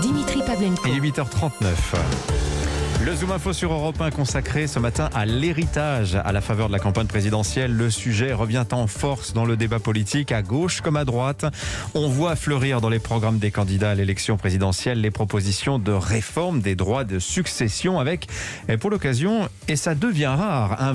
Dimitri Pavlenko. Il est 8h39. Le Zoom Info sur Europe 1 consacré ce matin à l'héritage à la faveur de la campagne présidentielle. Le sujet revient en force dans le débat politique, à gauche comme à droite. On voit fleurir dans les programmes des candidats à l'élection présidentielle les propositions de réforme des droits de succession avec, pour l'occasion, et ça devient rare, un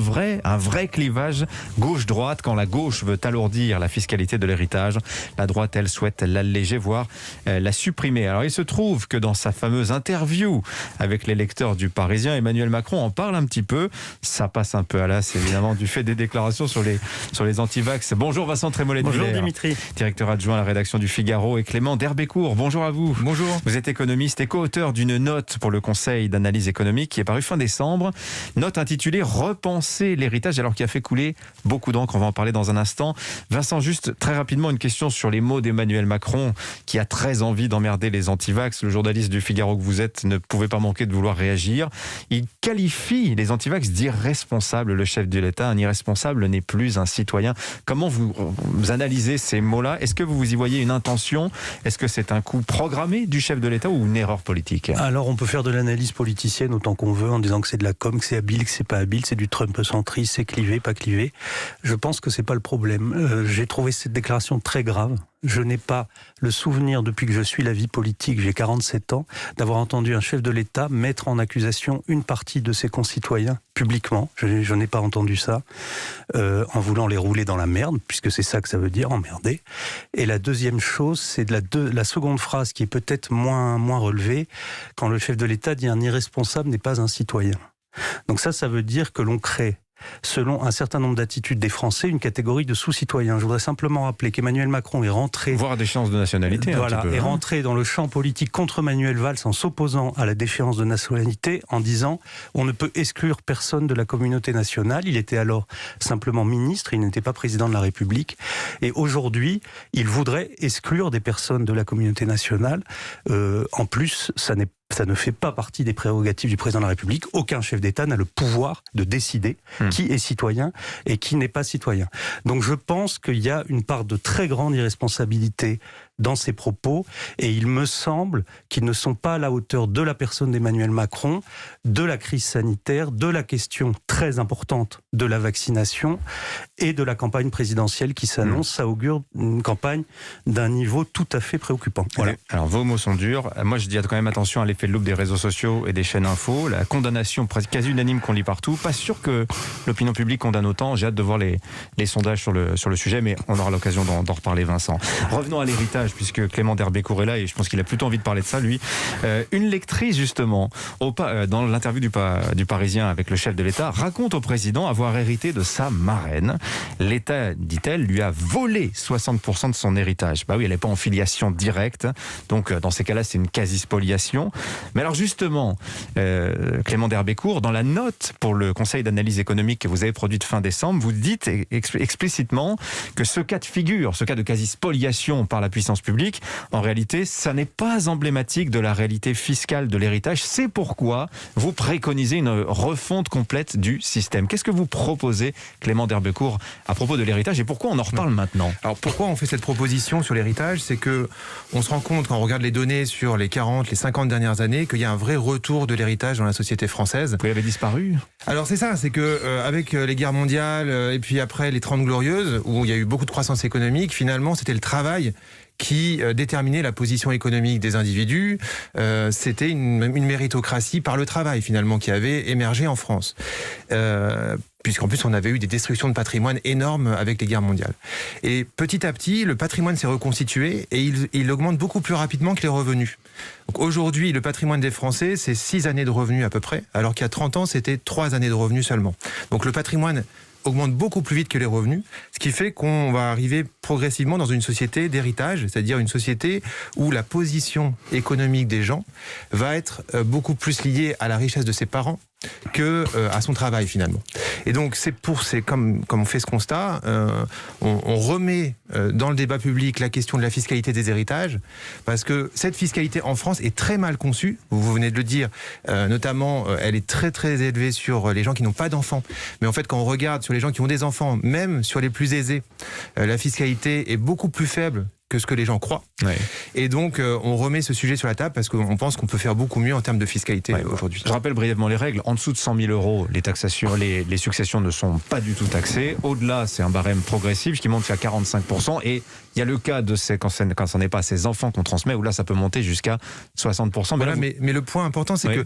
vrai clivage gauche-droite quand la gauche veut alourdir la fiscalité de l'héritage. La droite, elle, souhaite l'alléger, voire la supprimer. Alors il se trouve que dans sa fameuse interview avec les lecteurs du Parisien, Emmanuel Macron en parle un petit peu. Ça passe un peu à l'as, évidemment, du fait des déclarations sur les antivax. Bonjour Vincent Trémollet. Bonjour Dimitri. Directeur adjoint à la rédaction du Figaro, et Clément D'Herbécourt. Bonjour à vous. Bonjour. Vous êtes économiste et co-auteur d'une note pour le Conseil d'analyse économique qui est parue fin décembre. Note intitulée « Repenser l'héritage », alors qui a fait couler beaucoup d'encre. On va en parler dans un instant. Vincent, juste très rapidement, une question sur les mots d'Emmanuel Macron qui a très envie d'emmerder les antivax. Le journaliste du Figaro que vous êtes ne pouvait pas manquer de vouloir réagir. Il qualifie les antivax d'irresponsables. Le chef de l'État, un irresponsable n'est plus un citoyen. Comment vous analysez ces mots-là? Est-ce que vous y voyez une intention? Est-ce que c'est un coup programmé du chef de l'État ou une erreur politique? Alors on peut faire de l'analyse politicienne autant qu'on veut en disant que c'est de la com, que c'est habile, que c'est pas habile, c'est du Trump-centrisme, c'est clivé, pas clivé. Je pense que c'est pas le problème. J'ai trouvé cette déclaration très grave. Je n'ai pas le souvenir, depuis que je suis la vie politique, j'ai 47 ans, d'avoir entendu un chef de l'État mettre en accusation une partie de ses concitoyens publiquement. Je n'ai pas entendu ça, en voulant les rouler dans la merde, puisque c'est ça que ça veut dire, emmerder. Et la deuxième chose, c'est la seconde phrase qui est peut-être moins relevée, quand le chef de l'État dit « un irresponsable n'est pas un citoyen ». Donc ça veut dire que l'on crée, selon un certain nombre d'attitudes des Français, une catégorie de sous-citoyens. Je voudrais simplement rappeler qu'Emmanuel Macron est rentré... Voire déchéance de nationalité. Voilà, est rentré dans le champ politique contre Manuel Valls en s'opposant à la déchéance de nationalité, en disant on ne peut exclure personne de la communauté nationale. Il était alors simplement ministre, il n'était pas président de la République. Et aujourd'hui, il voudrait exclure des personnes de la communauté nationale. En plus, ça ne fait pas partie des prérogatives du président de la République. Aucun chef d'État n'a le pouvoir de décider qui est citoyen et qui n'est pas citoyen. Donc je pense qu'il y a une part de très grande irresponsabilité dans ses propos, et il me semble qu'ils ne sont pas à la hauteur de la personne d'Emmanuel Macron, de la crise sanitaire, de la question très importante de la vaccination et de la campagne présidentielle qui s'annonce. Ça augure une campagne d'un niveau tout à fait préoccupant. Voilà. Alors vos mots sont durs. Moi je dis quand même attention à l'effet de loupe des réseaux sociaux et des chaînes info. La condamnation presque quasi unanime qu'on lit partout. Pas sûr que l'opinion publique condamne autant. J'ai hâte de voir les sondages sur le sujet, mais on aura l'occasion d'en reparler, Vincent. Revenons à l'héritage, puisque Clément D'Herbécourt est là et je pense qu'il a plutôt envie de parler de ça, lui. Une lectrice, justement, dans l'interview du Parisien avec le chef de l'État, raconte au président avoir hérité de sa marraine. L'État, dit-elle, lui a volé 60% de son héritage. Bah oui, elle n'est pas en filiation directe, donc dans ces cas-là, c'est une quasi-spoliation. Mais alors justement, Clément D'Herbécourt, dans la note pour le Conseil d'analyse économique que vous avez produite fin décembre, vous dites explicitement que ce cas de figure, ce cas de quasi-spoliation par la puissance publique, en réalité, ça n'est pas emblématique de la réalité fiscale de l'héritage. C'est pourquoi vous préconisez une refonte complète du système. Qu'est-ce que vous proposez, Clément D'Herbécourt, à propos de l'héritage, et pourquoi on en reparle maintenant? Alors pourquoi on fait cette proposition sur l'héritage? C'est que on se rend compte, quand on regarde les données sur les 40, les 50 dernières années, qu'il y a un vrai retour de l'héritage dans la société française. Vous avez disparu? Alors c'est ça, c'est que avec les guerres mondiales et puis après les 30 glorieuses, où il y a eu beaucoup de croissance économique, finalement c'était le travail qui déterminait la position économique des individus. C'était une méritocratie par le travail, finalement, qui avait émergé en France. Puisqu'en plus, on avait eu des destructions de patrimoine énormes avec les guerres mondiales. Et petit à petit, le patrimoine s'est reconstitué et il augmente beaucoup plus rapidement que les revenus. Donc aujourd'hui, le patrimoine des Français, c'est 6 années de revenus à peu près, alors qu'il y a 30 ans, c'était 3 années de revenus seulement. Donc le patrimoine augmente beaucoup plus vite que les revenus, ce qui fait qu'on va arriver progressivement dans une société d'héritage, c'est-à-dire une société où la position économique des gens va être beaucoup plus liée à la richesse de ses parents que à son travail finalement. Et donc comme on fait ce constat, on remet dans le débat public la question de la fiscalité des héritages, parce que cette fiscalité en France est très mal conçue, vous venez de le dire, notamment elle est très très élevée sur les gens qui n'ont pas d'enfants, mais en fait quand on regarde sur les gens qui ont des enfants, même sur les plus aisés, la fiscalité est beaucoup plus faible que ce que les gens croient. Ouais. Et donc, on remet ce sujet sur la table parce qu'on pense qu'on peut faire beaucoup mieux en termes de fiscalité aujourd'hui. Je rappelle brièvement les règles. En dessous de 100 000 euros, les successions ne sont pas du tout taxées. Au-delà, c'est un barème progressif qui monte jusqu'à 45%. Et il y a le cas de quand ce n'est pas ses enfants qu'on transmet, où là, ça peut monter jusqu'à 60%. Voilà, mais le point important, c'est que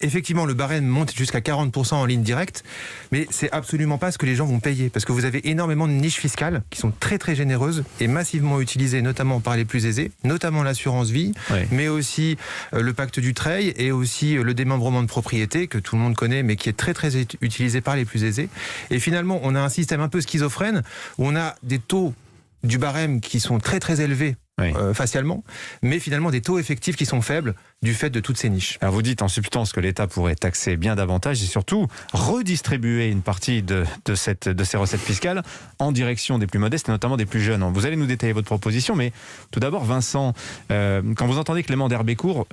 effectivement, le barème monte jusqu'à 40% en ligne directe, mais c'est absolument pas ce que les gens vont payer, parce que vous avez énormément de niches fiscales qui sont très très généreuses et massivement utilisées, notamment par les plus aisés, notamment l'assurance vie, mais aussi le pacte Dutreil et aussi le démembrement de propriété que tout le monde connaît, mais qui est très très utilisé par les plus aisés. Et finalement, on a un système un peu schizophrène où on a des taux du barème qui sont très très élevés. Facialement, mais finalement des taux effectifs qui sont faibles du fait de toutes ces niches. Alors vous dites en substance que l'État pourrait taxer bien davantage et surtout redistribuer une partie de ces recettes fiscales en direction des plus modestes et notamment des plus jeunes. Vous allez nous détailler votre proposition, mais tout d'abord Vincent, quand vous entendez Clément d'Herbécourt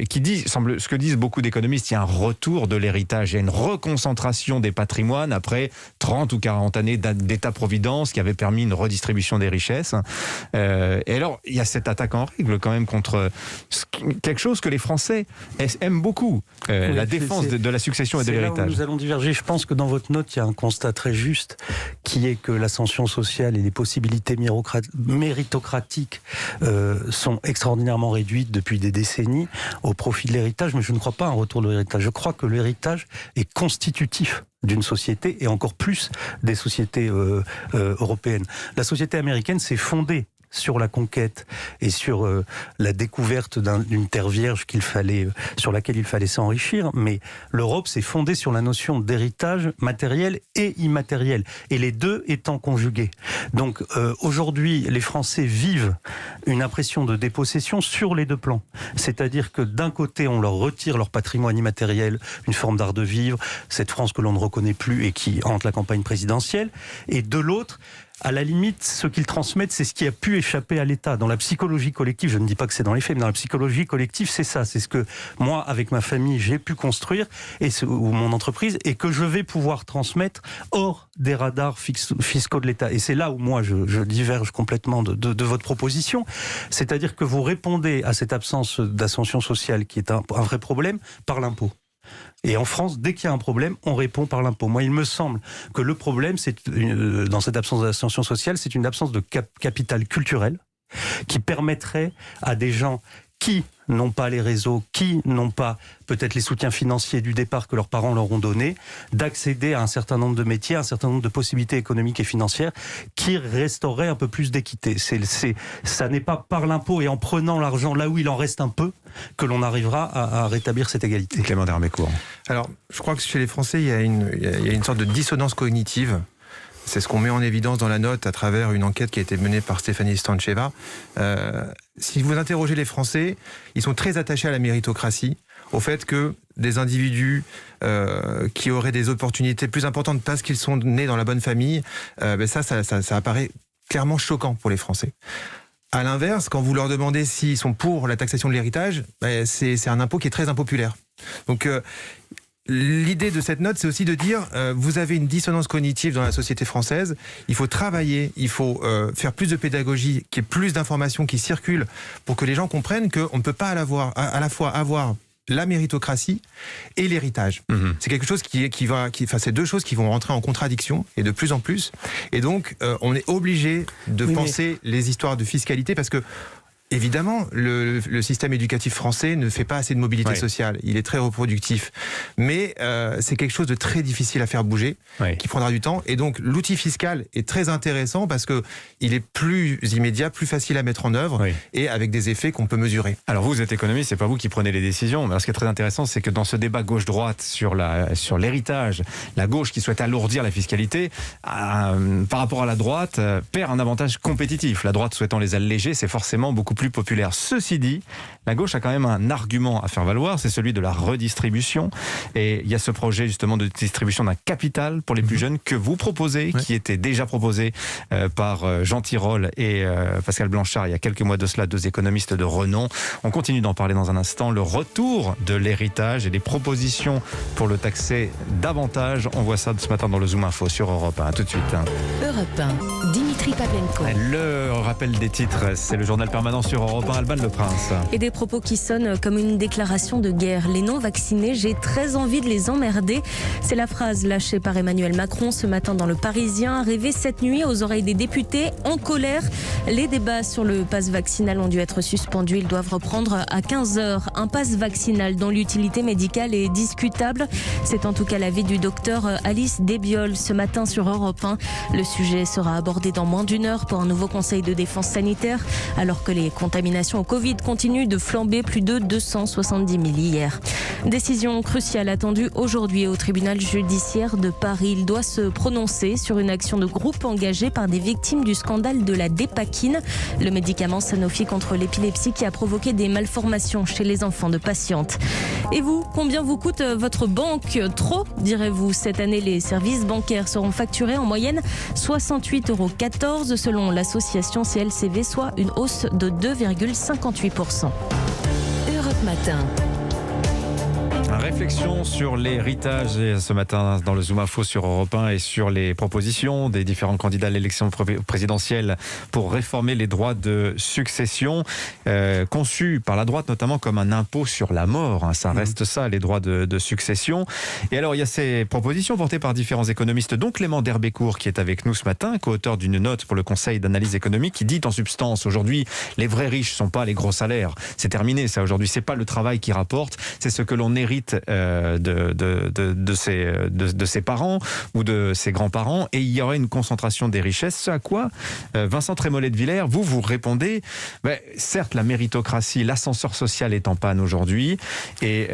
qui dit, ce que disent beaucoup d'économistes, il y a un retour de l'héritage, il y a une reconcentration des patrimoines après 30 ou 40 années d'État-providence qui avait permis une redistribution des richesses. Et alors, il y a cette attaque en règle quand même contre quelque chose que les Français aiment beaucoup, la défense de la succession et de l'héritage. C'est là où nous allons diverger. Je pense que dans votre note, il y a un constat très juste, qui est que l'ascension sociale et les possibilités méritocratiques sont extraordinairement réduites depuis des décennies au profit de l'héritage, mais je ne crois pas à un retour de l'héritage. Je crois que l'héritage est constitutif d'une société et encore plus des sociétés européennes. La société américaine s'est fondée sur la conquête et sur la découverte d'une terre vierge sur laquelle il fallait s'enrichir, mais l'Europe s'est fondée sur la notion d'héritage matériel et immatériel, et les deux étant conjugués. Donc aujourd'hui, les Français vivent une impression de dépossession sur les deux plans. C'est-à-dire que d'un côté, on leur retire leur patrimoine immatériel, une forme d'art de vivre, cette France que l'on ne reconnaît plus et qui hante la campagne présidentielle, et de l'autre, à la limite, ce qu'ils transmettent, c'est ce qui a pu échapper à l'État. Dans la psychologie collective, je ne dis pas que c'est dans les faits, mais dans la psychologie collective, c'est ça. C'est ce que moi, avec ma famille, j'ai pu construire, ou mon entreprise, et que je vais pouvoir transmettre hors des radars fiscaux de l'État. Et c'est là où moi, je diverge complètement de votre proposition. C'est-à-dire que vous répondez à cette absence d'ascension sociale, qui est un vrai problème, par l'impôt. Et en France, dès qu'il y a un problème, on répond par l'impôt. Moi, il me semble que le problème, dans cette absence d'ascension sociale, c'est une absence de capital culturel qui permettrait à des gens qui n'ont pas les réseaux, qui n'ont pas peut-être les soutiens financiers du départ que leurs parents leur ont donné, d'accéder à un certain nombre de métiers, un certain nombre de possibilités économiques et financières qui restauraient un peu plus d'équité. Ça n'est pas par l'impôt et en prenant l'argent là où il en reste un peu que l'on arrivera à rétablir cette égalité. Clément d'Herbécourt. Alors, je crois que chez les Français, il y a une sorte de dissonance cognitive. C'est ce qu'on met en évidence dans la note à travers une enquête qui a été menée par Stéphanie Stancheva. Si vous interrogez les Français, ils sont très attachés à la méritocratie, au fait que des individus qui auraient des opportunités plus importantes parce qu'ils sont nés dans la bonne famille, ça apparaît clairement choquant pour les Français. À l'inverse, quand vous leur demandez s'ils sont pour la taxation de l'héritage, c'est un impôt qui est très impopulaire. Donc, l'idée de cette note, c'est aussi de dire vous avez une dissonance cognitive dans la société française, il faut travailler, il faut faire plus de pédagogie, qu'il y ait plus d'informations qui circulent pour que les gens comprennent qu'on ne peut pas à la fois avoir la méritocratie et l'héritage. C'est quelque chose c'est deux choses qui vont rentrer en contradiction et de plus en plus. Et donc, on est obligé de penser les histoires de fiscalité parce que évidemment, le système éducatif français ne fait pas assez de mobilité sociale. Il est très reproductif. Mais c'est quelque chose de très difficile à faire bouger, qui prendra du temps. Et donc, l'outil fiscal est très intéressant parce qu'il est plus immédiat, plus facile à mettre en œuvre et avec des effets qu'on peut mesurer. Alors, vous êtes économiste, c'est pas vous qui prenez les décisions. Mais ce qui est très intéressant, c'est que dans ce débat gauche-droite sur l'héritage, la gauche qui souhaite alourdir la fiscalité, par rapport à la droite, perd un avantage compétitif. La droite souhaitant les alléger, c'est forcément beaucoup plus plus populaire. Ceci dit, la gauche a quand même un argument à faire valoir, c'est celui de la redistribution. Et il y a ce projet justement de distribution d'un capital pour les plus jeunes que vous proposez, qui était déjà proposé par Jean Tirole et Pascal Blanchard il y a quelques mois de cela, deux économistes de renom. On continue d'en parler dans un instant. Le retour de l'héritage et des propositions pour le taxer davantage. On voit ça ce matin dans le Zoom Info sur Europe 1. À tout de suite. Europe 1, Dimitri Pavlenko. Le rappel des titres, c'est le journal permanent sur Europe 1, Alban Le Prince. Et des propos qui sonnent comme une déclaration de guerre. Les non-vaccinés, j'ai très envie de les emmerder. C'est la phrase lâchée par Emmanuel Macron ce matin dans Le Parisien, arrivée cette nuit aux oreilles des députés en colère. Les débats sur le pass vaccinal ont dû être suspendus. Ils doivent reprendre à 15h. Un pass vaccinal dont l'utilité médicale est discutable. C'est en tout cas l'avis du docteur Alice Desbioles ce matin sur Europe 1. Le sujet sera abordé dans moins d'une heure pour un nouveau conseil de défense sanitaire, alors que les contaminations au Covid continuent de flamber, plus de 270 000 hier. Décision cruciale attendue aujourd'hui au tribunal judiciaire de Paris. Il doit se prononcer sur une action de groupe engagée par des victimes du scandale de la Dépakine, le médicament Sanofi contre l'épilepsie qui a provoqué des malformations chez les enfants de patientes. Et vous, combien vous coûte votre banque? Trop, direz-vous. Cette année, les services bancaires seront facturés en moyenne 68,14 € selon l'association CLCV, soit une hausse de 2,58%. Europe Matin. Réflexion sur l'héritage ce matin dans le Zoom Info sur Europe 1 et sur les propositions des différents candidats à l'élection présidentielle pour réformer les droits de succession, conçus par la droite notamment comme un impôt sur la mort. Ça reste ça, les droits de succession. Et alors il y a ces propositions portées par différents économistes, dont Clément Derbécourt qui est avec nous ce matin, co-auteur d'une note pour le Conseil d'analyse économique qui dit en substance aujourd'hui les vrais riches sont pas les gros salaires. C'est terminé ça aujourd'hui, c'est pas le travail qui rapporte, c'est ce que l'on hérite de ses parents ou de ses grands-parents, et il y aurait une concentration des richesses. Ce à quoi Vincent Trémollet de Villers, vous répondez, certes la méritocratie, l'ascenseur social est en panne aujourd'hui, et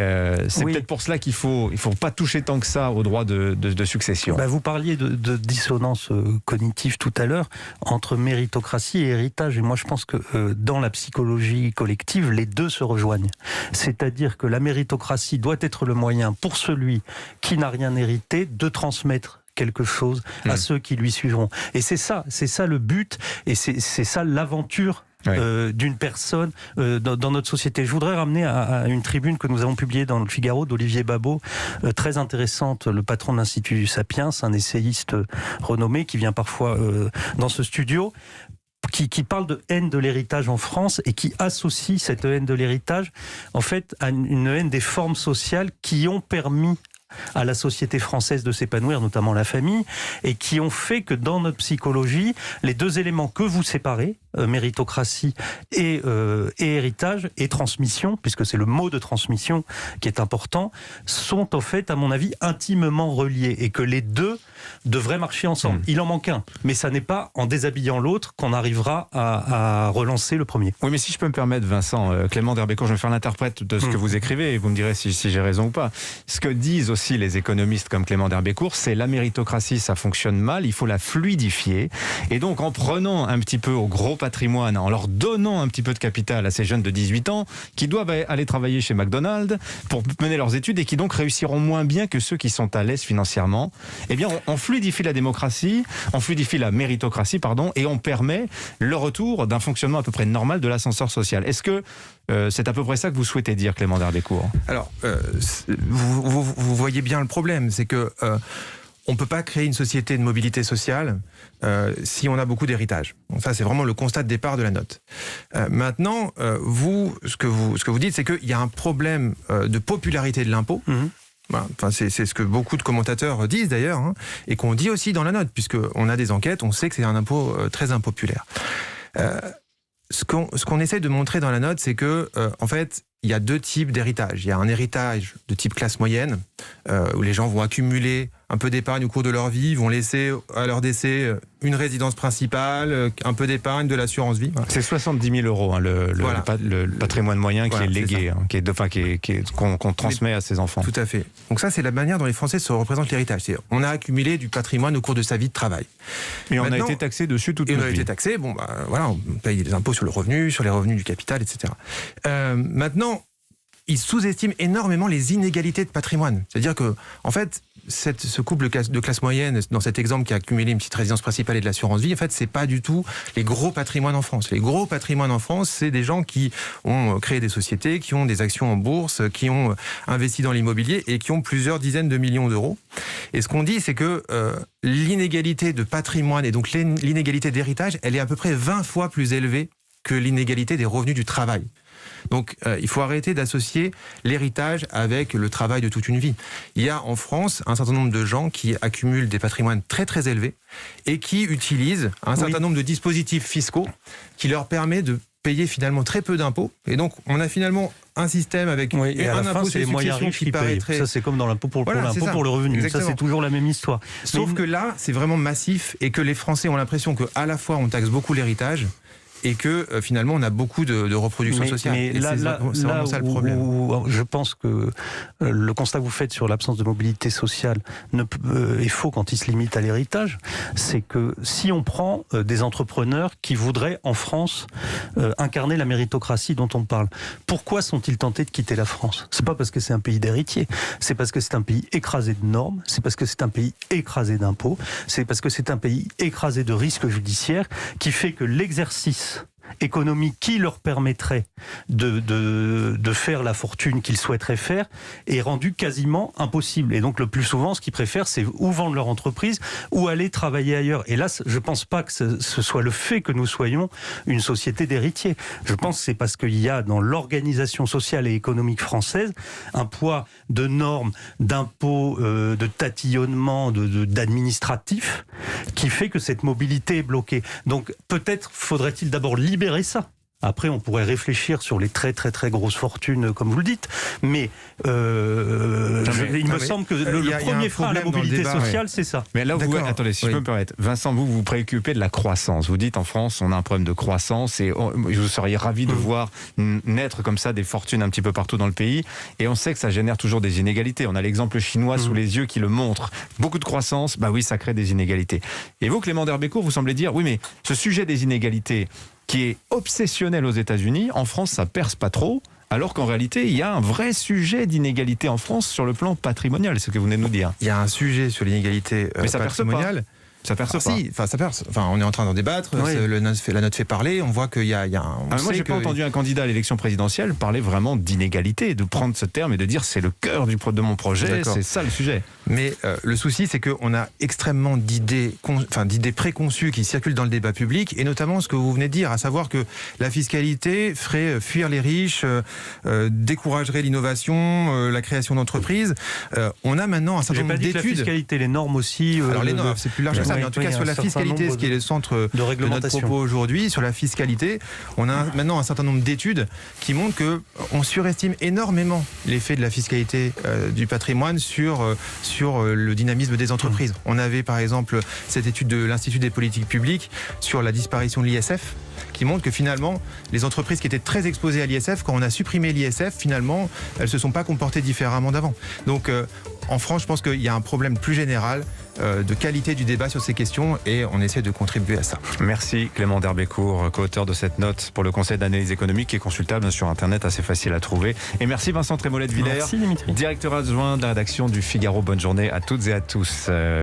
c'est peut-être pour cela qu'il faut pas toucher tant que ça aux droits de succession. Vous parliez de dissonance cognitive tout à l'heure entre méritocratie et héritage, et moi je pense que dans la psychologie collective, les deux se rejoignent. C'est-à-dire que la méritocratie doit être le moyen pour celui qui n'a rien hérité de transmettre quelque chose à ceux qui lui suivront. Et c'est ça le but, et c'est ça l'aventure d'une personne dans notre société. Je voudrais ramener à une tribune que nous avons publiée dans le Figaro d'Olivier Babot, très intéressante, le patron de l'Institut Sapiens, un essayiste renommé qui vient parfois dans ce studio, qui parle de haine de l'héritage en France et qui associe cette haine de l'héritage en fait à une haine des formes sociales qui ont permis à la société française de s'épanouir, notamment la famille, et qui ont fait que dans notre psychologie, les deux éléments que vous séparez, méritocratie et héritage et transmission, puisque c'est le mot de transmission qui est important, sont en fait, à mon avis, intimement reliés, et que les deux devraient marcher ensemble. Il en manque un, mais ça n'est pas en déshabillant l'autre qu'on arrivera à relancer le premier. Oui, mais si je peux me permettre, Vincent, Clément Derbécourt, je vais faire l'interprète de ce que vous écrivez, et vous me direz si j'ai raison ou pas. Ce que disent aussi les économistes comme Clément Derbécourt, c'est la méritocratie, ça fonctionne mal, il faut la fluidifier, et donc en prenant un petit peu au gros patrimoine, en leur donnant un petit peu de capital à ces jeunes de 18 ans qui doivent aller travailler chez McDonald's pour mener leurs études et qui donc réussiront moins bien que ceux qui sont à l'aise financièrement, eh bien on fluidifie la démocratie, on fluidifie la méritocratie, et on permet le retour d'un fonctionnement à peu près normal de l'ascenseur social. Est-ce que c'est à peu près ça que vous souhaitez dire, Clément Derbécourt? Alors, vous voyez bien le problème, c'est que on ne peut pas créer une société de mobilité sociale si on a beaucoup d'héritage. Donc ça, c'est vraiment le constat de départ de la note. Maintenant, ce que vous dites, c'est qu'il y a un problème de popularité de l'impôt. Enfin, c'est ce que beaucoup de commentateurs disent d'ailleurs, et qu'on dit aussi dans la note, puisqu'on a des enquêtes, on sait que c'est un impôt très impopulaire. Ce qu'on essaie de montrer dans la note, c'est que, en fait, il y a deux types d'héritage. Il y a un héritage de type classe moyenne, où les gens vont accumuler un peu d'épargne au cours de leur vie, vont laisser à leur décès une résidence principale, un peu d'épargne, de l'assurance vie. Voilà. C'est 70 000 euros, le patrimoine moyen qui est légué, qu'on transmet à ses enfants. Tout à fait. Donc ça, c'est la manière dont les Français se représentent l'héritage. On a accumulé du patrimoine au cours de sa vie de travail. Mais on a été taxé dessus toute notre vie. On a été taxé, on paye des impôts sur le revenu, sur les revenus du capital, etc. Maintenant, ils sous-estiment énormément les inégalités de patrimoine. C'est-à-dire que, en fait, ce couple de classe moyenne, dans cet exemple qui a accumulé une petite résidence principale et de l'assurance vie, en fait, c'est pas du tout les gros patrimoines en France. Les gros patrimoines en France, c'est des gens qui ont créé des sociétés, qui ont des actions en bourse, qui ont investi dans l'immobilier et qui ont plusieurs dizaines de millions d'euros. Et ce qu'on dit, c'est que l'inégalité de patrimoine et donc l'inégalité d'héritage, elle est à peu près 20 fois plus élevée que l'inégalité des revenus du travail. Donc il faut arrêter d'associer l'héritage avec le travail de toute une vie. Il y a en France un certain nombre de gens qui accumulent des patrimoines très très élevés et qui utilisent un certain nombre de dispositifs fiscaux qui leur permet de payer finalement très peu d'impôts. Et donc on a finalement un système avec un impôt sur les moyens riches qui paraît très... Ça c'est comme dans l'impôt pour le revenu. Exactement. Ça c'est toujours la même histoire. Sauf que là c'est vraiment massif et que les Français ont l'impression qu'à la fois on taxe beaucoup l'héritage et que finalement on a beaucoup de reproduction sociale. Mais là, c'est vraiment ça le problème. Je pense que le constat que vous faites sur l'absence de mobilité sociale est faux quand il se limite à l'héritage. C'est que si on prend des entrepreneurs qui voudraient en France incarner la méritocratie dont on parle, pourquoi sont-ils tentés de quitter la France ? C'est pas parce que c'est un pays d'héritiers, c'est parce que c'est un pays écrasé de normes, c'est parce que c'est un pays écrasé d'impôts, c'est parce que c'est un pays écrasé de risques judiciaires qui fait que l'exercice économique qui leur permettrait de faire la fortune qu'ils souhaiteraient faire est rendu quasiment impossible. Et donc le plus souvent, ce qu'ils préfèrent, c'est ou vendre leur entreprise ou aller travailler ailleurs. Et là, je ne pense pas que ce soit le fait que nous soyons une société d'héritiers. Je pense que c'est parce qu'il y a dans l'organisation sociale et économique française un poids de normes, d'impôts, de tatillonnements, d'administratifs qui fait que cette mobilité est bloquée. Donc peut-être faudrait-il d'abord libérer ça. Après, on pourrait réfléchir sur les très très très grosses fortunes, comme vous le dites, mais il me semble que le premier frein à la mobilité sociale, c'est ça. Mais là, attendez, si je peux me permettre, Vincent, vous vous préoccupez de la croissance. Vous dites en France, on a un problème de croissance et vous seriez ravi de voir naître comme ça des fortunes un petit peu partout dans le pays. Et on sait que ça génère toujours des inégalités. On a l'exemple chinois sous les yeux qui le montre. Beaucoup de croissance, bah oui, ça crée des inégalités. Et vous, Clément d'Herbécourt, vous semblez dire, oui, mais ce sujet des inégalités qui est obsessionnel aux États-Unis, en France, ça perce pas trop, alors qu'en réalité, il y a un vrai sujet d'inégalité en France sur le plan patrimonial, c'est ce que vous venez de nous dire. Il y a un sujet sur l'inégalité patrimoniale. Ça perce pas. Si, ça perce. Enfin, on est en train d'en débattre. Oui. La note fait parler. On voit qu'il y a un. Moi, j'ai pas entendu un candidat à l'élection présidentielle parler vraiment d'inégalité, de prendre ce terme et de dire c'est le cœur de mon projet. C'est ça le sujet. Mais le souci, c'est qu'on a extrêmement d'idées préconçues qui circulent dans le débat public, et notamment ce que vous venez de dire, à savoir que la fiscalité ferait fuir les riches, découragerait l'innovation, la création d'entreprises. On a maintenant un certain nombre d'études. La fiscalité, les normes aussi. Alors les normes, c'est plus large que ça. Mais en tout cas, sur la fiscalité, ce qui est le centre de notre propos aujourd'hui, sur la fiscalité, on a maintenant un certain nombre d'études qui montrent qu'on surestime énormément l'effet de la fiscalité du patrimoine sur le dynamisme des entreprises. On avait par exemple cette étude de l'Institut des politiques publiques sur la disparition de l'ISF, qui montre que finalement, les entreprises qui étaient très exposées à l'ISF, quand on a supprimé l'ISF, finalement, elles ne se sont pas comportées différemment d'avant. Donc, en France, je pense qu'il y a un problème plus général de qualité du débat sur ces questions, et on essaie de contribuer à ça. Merci Clément d'Herbécourt, co-auteur de cette note pour le Conseil d'analyse économique, qui est consultable sur Internet, assez facile à trouver. Et merci Vincent Trémollet de Villers, directeur adjoint de la rédaction du Figaro. Bonne journée à toutes et à tous.